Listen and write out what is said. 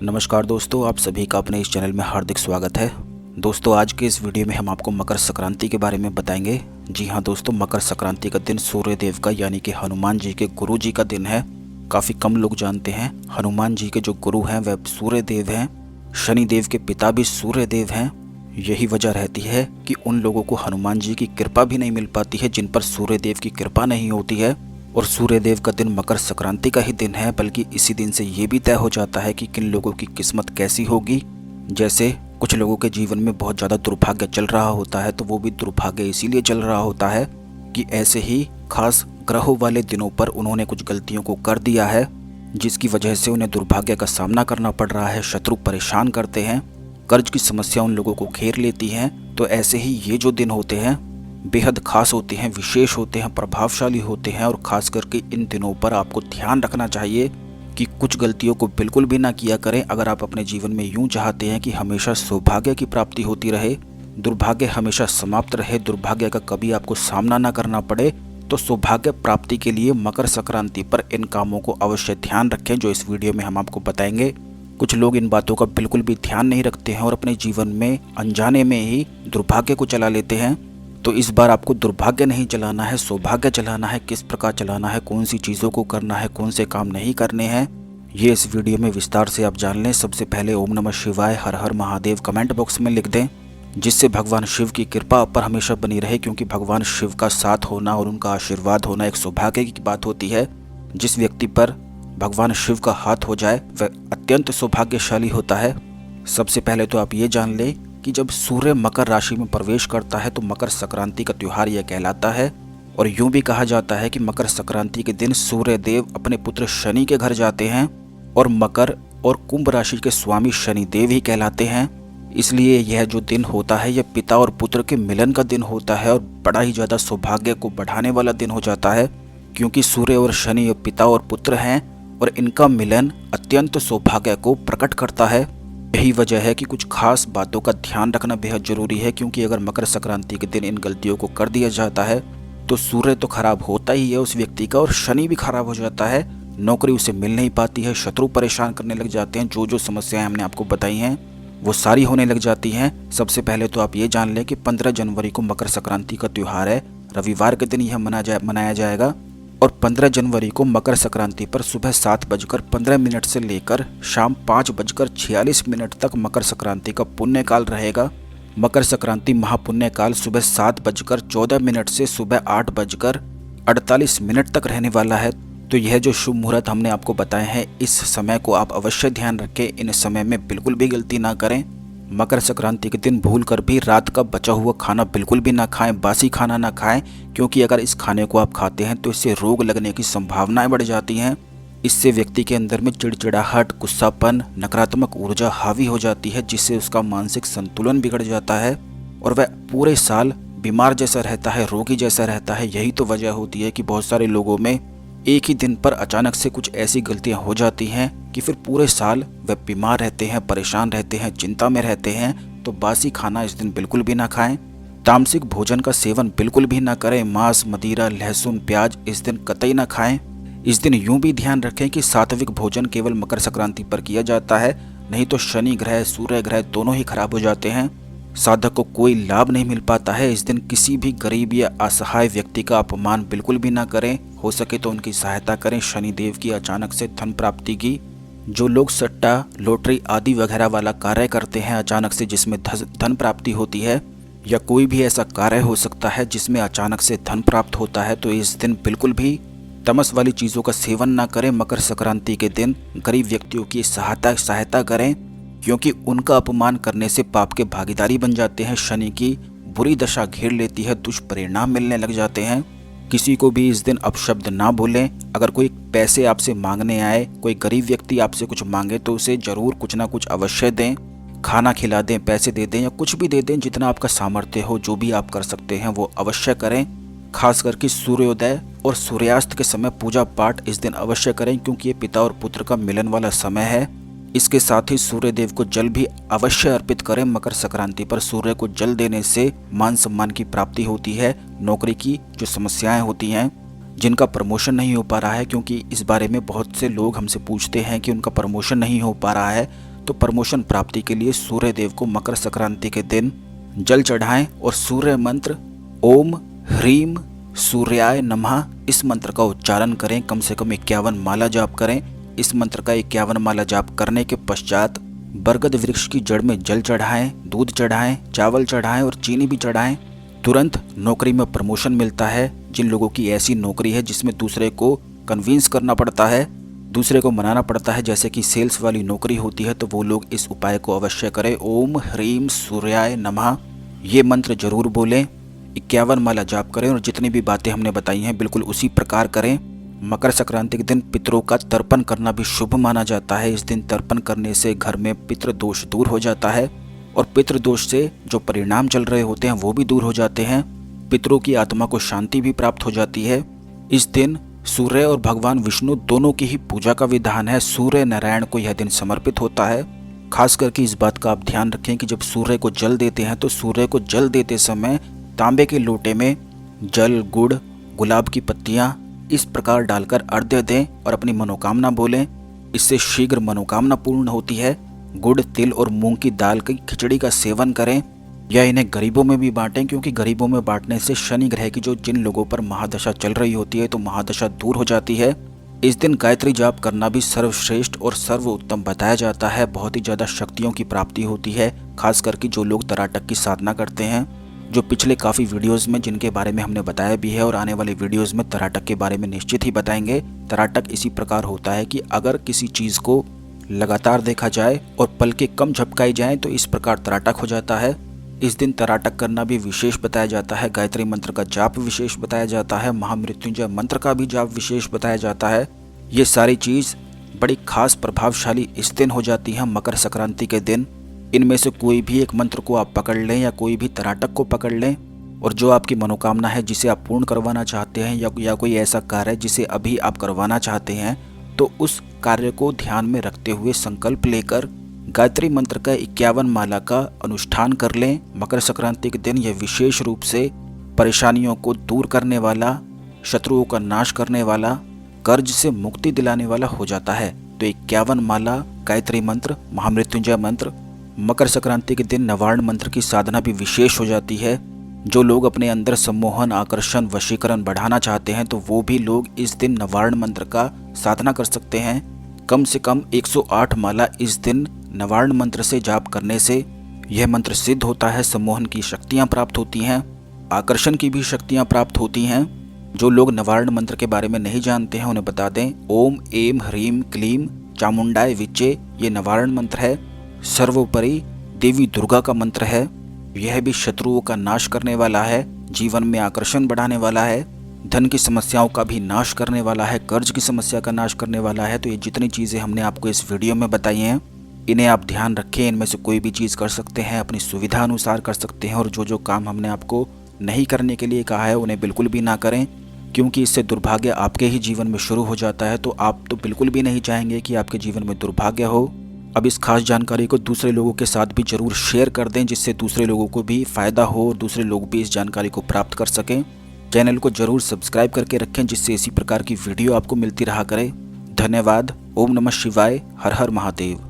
नमस्कार दोस्तों, आप सभी का अपने इस चैनल में हार्दिक स्वागत है। दोस्तों, आज के इस वीडियो में हम आपको मकर संक्रांति के बारे में बताएंगे। जी हाँ दोस्तों, मकर संक्रांति का दिन सूर्य देव का यानी कि हनुमान जी के गुरु जी का दिन है। काफ़ी कम लोग जानते हैं हनुमान जी के जो गुरु हैं वह सूर्य देव हैं। शनि देव के पिता भी सूर्य देव हैं। यही वजह रहती है कि उन लोगों को हनुमान जी की कृपा भी नहीं मिल पाती है जिन पर सूर्य देव की कृपा नहीं होती है। और सूर्य देव का दिन मकर संक्रांति का ही दिन है, बल्कि इसी दिन से ये भी तय हो जाता है कि किन लोगों की किस्मत कैसी होगी। जैसे कुछ लोगों के जीवन में बहुत ज़्यादा दुर्भाग्य चल रहा होता है, तो वो भी दुर्भाग्य इसीलिए चल रहा होता है कि ऐसे ही खास ग्रहों वाले दिनों पर उन्होंने कुछ गलतियों को कर दिया है, जिसकी वजह से उन्हें दुर्भाग्य का सामना करना पड़ रहा है। शत्रु परेशान करते हैं, कर्ज की समस्या उन लोगों को घेर लेती है। तो ऐसे ही ये जो दिन होते हैं बेहद खास होते हैं, विशेष होते हैं, प्रभावशाली होते हैं। और ख़ास करके इन दिनों पर आपको ध्यान रखना चाहिए कि कुछ गलतियों को बिल्कुल भी ना किया करें। अगर आप अपने जीवन में यूं चाहते हैं कि हमेशा सौभाग्य की प्राप्ति होती रहे, दुर्भाग्य हमेशा समाप्त रहे, दुर्भाग्य का कभी आपको सामना ना करना पड़े, तो सौभाग्य प्राप्ति के लिए मकर संक्रांति पर इन कामों को अवश्य ध्यान रखें, जो इस वीडियो में हम आपको बताएंगे। कुछ लोग इन बातों का बिल्कुल भी ध्यान नहीं रखते हैं और अपने जीवन में अनजाने में ही दुर्भाग्य को चला लेते हैं। तो इस बार आपको दुर्भाग्य नहीं चलाना है, सौभाग्य चलाना है। किस प्रकार चलाना है, कौन सी चीज़ों को करना है, कौन से काम नहीं करने हैं, ये इस वीडियो में विस्तार से आप जान लें। सबसे पहले ओम नमः शिवाय, हर हर महादेव कमेंट बॉक्स में लिख दें, जिससे भगवान शिव की कृपा आप पर हमेशा बनी रहे। क्योंकि भगवान शिव का साथ होना और उनका आशीर्वाद होना एक सौभाग्य की बात होती है। जिस व्यक्ति पर भगवान शिव का हाथ हो जाए वह अत्यंत सौभाग्यशाली होता है। सबसे पहले तो आप ये जान लें कि जब सूर्य मकर राशि में प्रवेश करता है तो मकर संक्रांति का त्योहार यह कहलाता है। और यूं भी कहा जाता है कि मकर संक्रांति के दिन सूर्य देव अपने पुत्र शनि के घर जाते हैं और मकर और कुंभ राशि के स्वामी शनि देव ही कहलाते हैं। इसलिए यह जो दिन होता है यह पिता और पुत्र के मिलन का दिन होता है और बड़ा ही ज़्यादा सौभाग्य को बढ़ाने वाला दिन हो जाता है। क्योंकि सूर्य और शनि पिता और पुत्र हैं और इनका मिलन अत्यंत सौभाग्य को प्रकट करता है। यही वजह है कि कुछ खास बातों का ध्यान रखना बेहद जरूरी है। क्योंकि अगर मकर संक्रांति के दिन इन गलतियों को कर दिया जाता है तो सूर्य तो खराब होता ही है उस व्यक्ति का, और शनि भी खराब हो जाता है। नौकरी उसे मिल नहीं पाती है, शत्रु परेशान करने लग जाते हैं, जो समस्याएं हमने आपको बताई हैं वो सारी होने लग जाती हैं। सबसे पहले तो आप ये जान लें कि 15 जनवरी को मकर संक्रांति का त्यौहार है। रविवार के दिन यह मनाया जाएगा। और 15 जनवरी को मकर संक्रांति पर सुबह 7:15 से लेकर शाम 5:46 तक मकर संक्रांति का पुण्य काल रहेगा। मकर संक्रांति महापुण्य काल सुबह 7:14 से सुबह 8:48 तक रहने वाला है। तो यह जो शुभ मुहूर्त हमने आपको बताए हैं, इस समय को आप अवश्य ध्यान रखें। इन समय में बिल्कुल भी गलती ना करें। मकर संक्रांति के दिन भूल कर भी रात का बचा हुआ खाना बिल्कुल भी ना खाएं, बासी खाना ना खाएं। क्योंकि अगर इस खाने को आप खाते हैं तो इससे रोग लगने की संभावनाएं बढ़ जाती हैं। इससे व्यक्ति के अंदर में चिड़चिड़ाहट, गुस्सापन, नकारात्मक ऊर्जा हावी हो जाती है, जिससे उसका मानसिक संतुलन बिगड़ जाता है और वह पूरे साल बीमार जैसा रहता है, रोगी जैसा रहता है। यही तो वजह होती है कि बहुत सारे लोगों में एक ही दिन पर अचानक से कुछ ऐसी गलतियां हो जाती हैं कि फिर पूरे साल वे बीमार रहते हैं, परेशान रहते हैं, चिंता में रहते हैं। तो बासी खाना इस दिन बिल्कुल भी ना खाएं। तामसिक भोजन का सेवन बिल्कुल भी ना करें। मांस, मदिरा, लहसुन, प्याज इस दिन कतई ना खाएं। इस दिन यूं भी ध्यान रखें कि सात्विक भोजन केवल मकर संक्रांति पर किया जाता है, नहीं तो शनि ग्रह, सूर्य ग्रह दोनों ही खराब हो जाते हैं। साधक को कोई लाभ नहीं मिल पाता है। इस दिन किसी भी गरीब या असहाय व्यक्ति का अपमान बिल्कुल भी ना करें। हो सके तो उनकी सहायता करें। शनिदेव की अचानक से धन प्राप्ति की, जो लोग सट्टा, लॉटरी आदि वगैरह वाला कार्य करते हैं अचानक से, जिसमें धन प्राप्ति होती है, या कोई भी ऐसा कार्य हो सकता है जिसमें अचानक से धन प्राप्त होता है, तो इस दिन बिल्कुल भी तमस वाली चीज़ों का सेवन ना करें। मकर संक्रांति के दिन गरीब व्यक्तियों की सहायता करें, क्योंकि उनका अपमान करने से पाप के भागीदारी बन जाते हैं। शनि की बुरी दशा घेर लेती है, दुष्परिणाम मिलने लग जाते हैं। किसी को भी इस दिन अपशब्द ना बोलें। अगर कोई पैसे आपसे मांगने आए, कोई गरीब व्यक्ति आपसे कुछ मांगे, तो उसे जरूर कुछ ना कुछ अवश्य दें। खाना खिला दें, पैसे दे दें या कुछ भी दे दें, जितना आपका सामर्थ्य हो, जो भी आप कर सकते हैं वो अवश्य करें। खास करके सूर्योदय और सूर्यास्त के समय पूजा पाठ इस दिन अवश्य करें, क्योंकि ये पिता और पुत्र का मिलन वाला समय है। इसके साथ ही सूर्य देव को जल भी अवश्य अर्पित करें। मकर संक्रांति पर सूर्य को जल देने से मान सम्मान की प्राप्ति होती है। नौकरी की जो समस्याएं होती हैं, जिनका प्रमोशन नहीं हो पा रहा है, क्योंकि इस बारे में बहुत से लोग हमसे पूछते हैं कि उनका प्रमोशन नहीं हो पा रहा है, तो प्रमोशन प्राप्ति के लिए सूर्य देव को मकर संक्रांति के दिन जल चढ़ाएं और सूर्य मंत्र ओम ह्रीम सूर्याय नमः इस मंत्र का उच्चारण करें। कम से कम 51 माला जाप करें। इस मंत्र का 51 माला जाप करने के पश्चात बरगद वृक्ष की जड़ में जल चढ़ाएं, दूध चढ़ाएं, चावल चढ़ाएं और चीनी भी चढ़ाएं। तुरंत नौकरी में प्रमोशन मिलता है। जिन लोगों की ऐसी नौकरी है जिसमें दूसरे को कन्विंस करना पड़ता है, दूसरे को मनाना पड़ता है, जैसे कि सेल्स वाली नौकरी होती है, तो वो लोग इस उपाय को अवश्य करें। ओम ह्रीम सूर्याय नमः ये मंत्र जरूर बोलें, 51 माला जाप करें और जितनी भी बातें हमने बताई हैं बिल्कुल उसी प्रकार करें। मकर संक्रांति के दिन पितरों का तर्पण करना भी शुभ माना जाता है। इस दिन तर्पण करने से घर में पितृ दोष दूर हो जाता है और पितृ दोष से जो परिणाम चल रहे होते हैं वो भी दूर हो जाते हैं। पितरों की आत्मा को शांति भी प्राप्त हो जाती है। इस दिन सूर्य और भगवान विष्णु दोनों की ही पूजा का विधान है। सूर्य नारायण को यह दिन समर्पित होता है। खास करके इस बात का आप ध्यान रखें कि जब सूर्य को जल देते हैं तो सूर्य को जल देते समय तांबे के लोटे में जल, गुड़, गुलाब की पत्तियां इस प्रकार डालकर अर्घ्य दें और अपनी मनोकामना बोलें। इससे शीघ्र मनोकामना पूर्ण होती है। गुड़, तिल और मूंग की दाल की खिचड़ी का सेवन करें या इन्हें गरीबों में भी बांटें, क्योंकि गरीबों में बांटने से शनि ग्रह की जिन लोगों पर महादशा चल रही होती है तो महादशा दूर हो जाती है। इस दिन गायत्री जाप करना भी सर्वश्रेष्ठ और सर्वोत्तम बताया जाता है। बहुत ही ज़्यादा शक्तियों की प्राप्ति होती है, खास करके जो लोग तराटक की साधना करते हैं, जो पिछले काफ़ी वीडियोस में जिनके बारे में हमने बताया भी है और आने वाले वीडियोस में तराटक के बारे में निश्चित ही बताएंगे। तराटक इसी प्रकार होता है कि अगर किसी चीज़ को लगातार देखा जाए और पलकें कम झपकाई जाएं तो इस प्रकार तराटक हो जाता है। इस दिन तराटक करना भी विशेष बताया जाता है। गायत्री मंत्र का जाप विशेष बताया जाता है। महामृत्युंजय मंत्र का भी जाप विशेष बताया जाता है। ये सारी चीज़ बड़ी खास प्रभावशाली इस दिन हो जाती है, मकर संक्रांति के दिन। इनमें से कोई भी एक मंत्र को आप पकड़ लें या कोई भी तराटक को पकड़ लें और जो आपकी मनोकामना है जिसे आप पूर्ण करवाना चाहते हैं या कोई ऐसा कार्य जिसे अभी आप करवाना चाहते हैं, तो उस कार्य को ध्यान में रखते हुए संकल्प लेकर गायत्री मंत्र का 51 माला का अनुष्ठान कर लें। मकर संक्रांति के दिन यह विशेष रूप से परेशानियों को दूर करने वाला, शत्रुओं का नाश करने वाला, कर्ज से मुक्ति दिलाने वाला हो जाता है। तो 51 माला गायत्री मंत्र, महामृत्युंजय मंत्र, मकर संक्रांति के दिन नवार्ण मंत्र की साधना भी विशेष हो जाती है। जो लोग अपने अंदर सम्मोहन, आकर्षण, वशीकरण बढ़ाना चाहते हैं तो वो भी लोग इस दिन नवार्ण मंत्र का साधना कर सकते हैं। कम से कम 108 माला इस दिन नवार्ण मंत्र से जाप करने से यह मंत्र सिद्ध होता है। सम्मोहन की शक्तियाँ प्राप्त होती हैं, आकर्षण की भी शक्तियाँ प्राप्त होती हैं। जो लोग नवार्ण मंत्र के बारे में नहीं जानते हैं उन्हें बता दें, ओम एम ह्रीम क्लीम चामुंडाय विचे ये नवार्ण मंत्र है। सर्वोपरि देवी दुर्गा का मंत्र है। यह भी शत्रुओं का नाश करने वाला है, जीवन में आकर्षण बढ़ाने वाला है, धन की समस्याओं का भी नाश करने वाला है, कर्ज की समस्या का नाश करने वाला है। तो ये जितनी चीज़ें हमने आपको इस वीडियो में बताई हैं इन्हें आप ध्यान रखें। इनमें से कोई भी चीज़ कर सकते हैं, अपनी सुविधा अनुसार कर सकते हैं। और जो काम हमने आपको नहीं करने के लिए कहा है उन्हें बिल्कुल भी ना करें, क्योंकि इससे दुर्भाग्य आपके ही जीवन में शुरू हो जाता है। तो आप तो बिल्कुल भी नहीं चाहेंगे कि आपके जीवन में दुर्भाग्य हो। अब इस खास जानकारी को दूसरे लोगों के साथ भी जरूर शेयर कर दें, जिससे दूसरे लोगों को भी फ़ायदा हो और दूसरे लोग भी इस जानकारी को प्राप्त कर सकें। चैनल को जरूर सब्सक्राइब करके रखें, जिससे इसी प्रकार की वीडियो आपको मिलती रहा करे। धन्यवाद। ओम नमः शिवाय। हर हर महादेव।